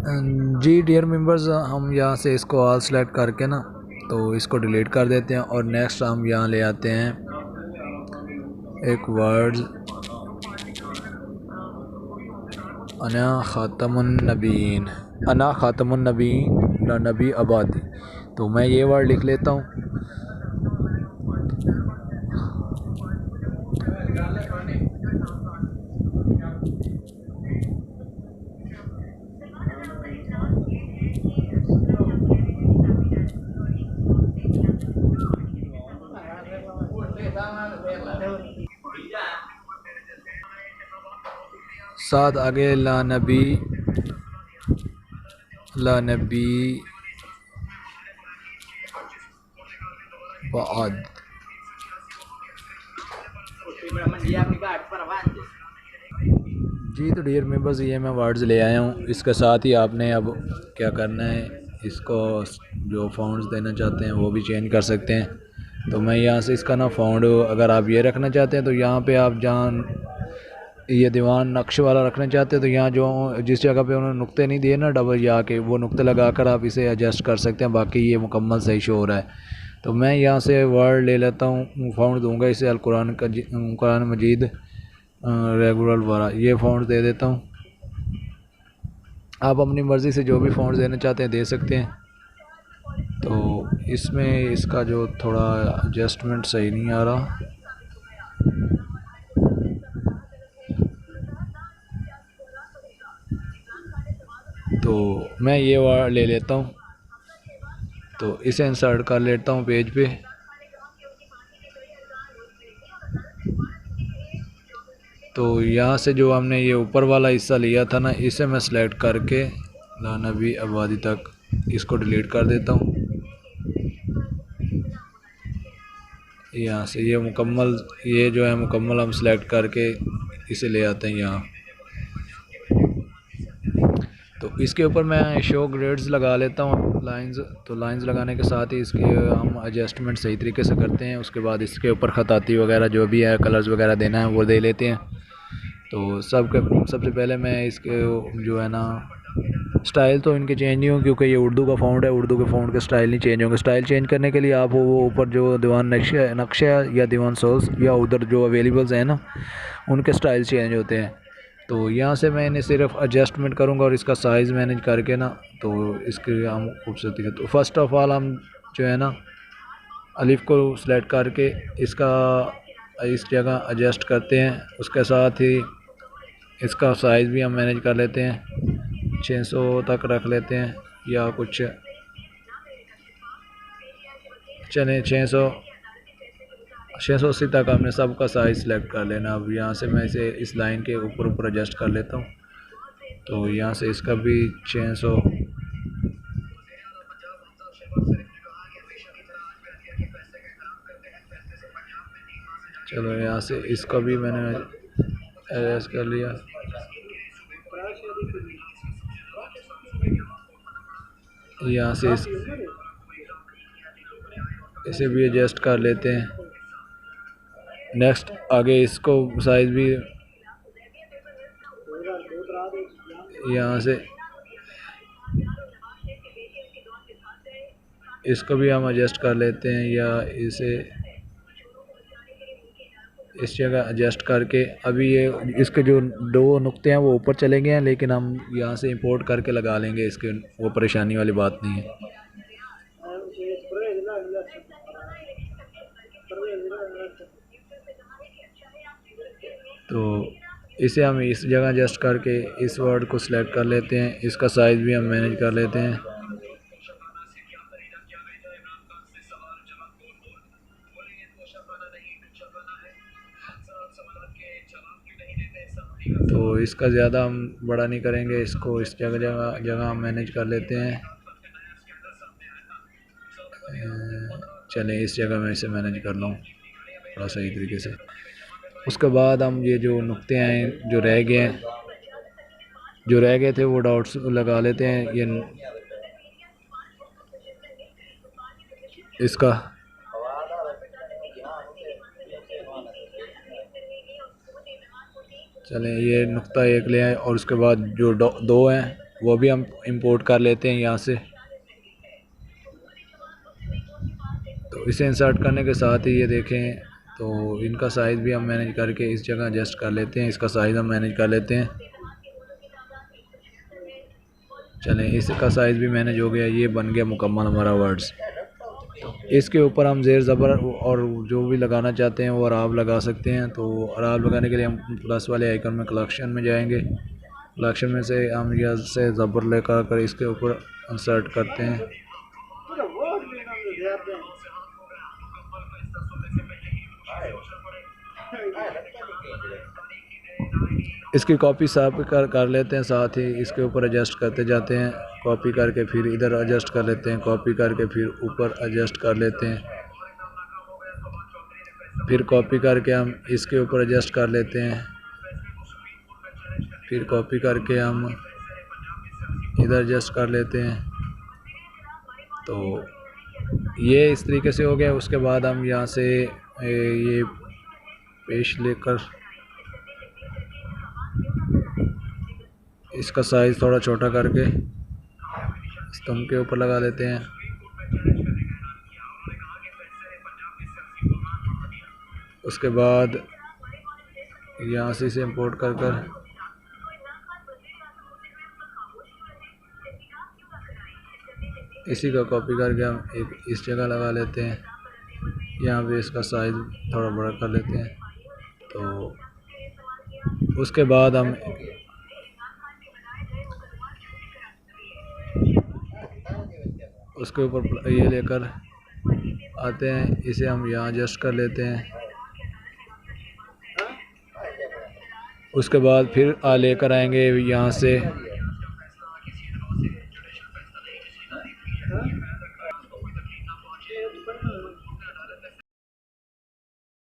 जी dear members, हम यहाँ से इसको ऑल सेलेक्ट करके ना तो इसको डिलीट कर देते हैं और नेक्स्ट हम यहाँ ले आते हैं एक वर्ड अना ख़ातमुन नबीन। अना ख़ातमुन नबीन नबी आबादी। तो मैं ये वर्ड लिख लेता हूँ। साथ आगे ला नबी बाद। जी तो डियर मेंबर्स, ये मैं वर्ड्स ले आया हूँ। इसके साथ ही आपने अब क्या करना है, इसको जो फाउंड्स देना चाहते हैं वो भी चेंज कर सकते हैं। तो मैं यहाँ से इसका ना फाउंड अगर आप ये रखना चाहते हैं तो यहाँ पे आप जहाँ ये दीवान नक्श वाला रखना चाहते हैं तो यहाँ जो जिस जगह पे उन्होंने नुक्ते नहीं दिए ना डबल या के, वो नुक्ते लगा कर आप इसे एडजस्ट कर सकते हैं। बाकी ये मुकम्मल सही शो हो रहा है। तो मैं यहाँ से वर्ड ले लेता हूँ, फाउंड दूंगा इसे अल कुरान मजीद रेगुलर वाला, ये फाउंड दे देता हूँ। आप अपनी मर्ज़ी से जो भी फाउंड देना चाहते हैं दे सकते हैं। तो इसमें इसका जो थोड़ा एडजस्टमेंट सही नहीं आ रहा, तो मैं ये वर्ड ले लेता हूँ। तो इसे इंसर्ट कर लेता हूँ पेज पे। तो यहाँ से जो हमने ये ऊपर वाला हिस्सा लिया था ना, इसे मैं सेलेक्ट करके नबी आबादी तक इसको डिलीट कर देता हूँ। यहाँ से ये मुकम्मल, ये जो है मुकम्मल हम सेलेक्ट करके इसे ले आते हैं यहाँ। तो इसके ऊपर मैं शो ग्रेड्स लगा लेता हूँ, लाइंस। तो लाइंस लगाने के साथ ही इसके हम एडजस्टमेंट सही तरीके से करते हैं। उसके बाद इसके ऊपर ख़ताती वगैरह जो भी है, कलर्स वगैरह देना है वो दे लेते हैं। तो सबसे पहले मैं इसके जो है ना स्टाइल तो इनके चेंज नहीं हो, क्योंकि ये उर्दू का फ़ॉन्ट है। उर्दू के फ़ॉन्ट के स्टाइल नहीं चेंज होंगे। स्टाइल चेंज करने के लिए आप वो ऊपर जो दीवान नक्शा या दीवान सोल्स या उधर जो अवेलेबल्स हैं ना, उनके स्टाइल चेंज होते हैं। तो यहाँ से मैं इन्हें सिर्फ एडजस्टमेंट करूँगा और इसका साइज़ मैनेज करके ना तो इसके हम खूबसूरती का, तो फर्स्ट ऑफ ऑल हम जो है ना अलिफ को सिलेक्ट करके इसका इस जगह एडजस्ट करते हैं। उसके साथ ही इसका साइज़ भी हम मैनेज कर लेते हैं, 600 तक रख लेते हैं या कुछ, चलें 680 तक हमने सबका साइज़ सेलेक्ट कर लेना। अब यहाँ से मैं इसे इस लाइन के ऊपर ऊपर एडजस्ट कर लेता हूँ। तो यहाँ से इसका भी 600, चलो यहाँ से इसका भी मैंने एडजस्ट कर लिया। यहाँ से इसे भी एडजस्ट कर लेते हैं। नेक्स्ट आगे इसको साइज़ भी यहाँ से इसको भी हम एडजस्ट कर लेते हैं या इसे इस जगह एडजस्ट करके। अभी ये इसके जो दो नुक्ते हैं वो ऊपर चले गए हैं, लेकिन हम यहाँ से इंपोर्ट करके लगा लेंगे, इसके वो परेशानी वाली बात नहीं है। तो इसे हम इस जगह एडजस्ट करके इस वर्ड को सिलेक्ट कर लेते हैं। इसका साइज़ भी हम मैनेज कर लेते हैं। तो इसका ज़्यादा हम बड़ा नहीं करेंगे, इसको इस जगह हम मैनेज कर लेते हैं। चलें इस जगह मैं इसे मैनेज कर लूँ थोड़ा सही तरीके से। उसके बाद हम ये जो नुक्ते हैं जो रह गए थे वो डॉट्स लगा लेते हैं। ये इसका चलें ये नुक्ता एक ले आए और उसके बाद जो दो हैं वो भी हम इंपोर्ट कर लेते हैं यहाँ से। तो इसे इंसर्ट करने के साथ ही ये देखें, तो इनका साइज़ भी हम मैनेज करके इस जगह एडजस्ट कर लेते हैं। इसका साइज़ हम मैनेज कर लेते हैं। चलें, इसका साइज़ भी मैनेज हो गया। ये बन गया मुकम्मल हमारा वर्ड्स। इसके ऊपर हम ज़ेर ज़बर और जो भी लगाना चाहते हैं वो अराब लगा सकते हैं। तो अराब लगाने के लिए हम प्लस वाले आइकन में कलेक्शन में जाएंगे। कलेक्शन में से हम यहाँ से ज़बर लेकर कर इसके ऊपर इंसर्ट करते हैं। इसकी कॉपी साफ कर लेते हैं, साथ ही इसके ऊपर एडजस्ट करते जाते हैं। कॉपी करके फिर इधर एडजस्ट कर लेते हैं, कॉपी करके फिर ऊपर एडजस्ट कर लेते हैं, फिर कॉपी करके हम इसके ऊपर एडजस्ट कर लेते हैं, फिर कॉपी करके हम इधर एडजस्ट कर लेते हैं। तो ये इस तरीके से हो गया। उसके बाद हम यहाँ से ये पेश लेकर इसका साइज़ थोड़ा छोटा करके स्तंभ के ऊपर लगा लेते हैं। उसके बाद यहाँ से इसे इंपोर्ट कर इसी का कॉपी करके हम एक इस जगह लगा लेते हैं। यहाँ पे इसका साइज़ थोड़ा बड़ा कर लेते हैं। तो उसके बाद हम उसके ऊपर ये लेकर आते हैं, इसे हम यहाँ एडजस्ट कर लेते हैं। उसके बाद फिर लेकर आएंगे यहाँ से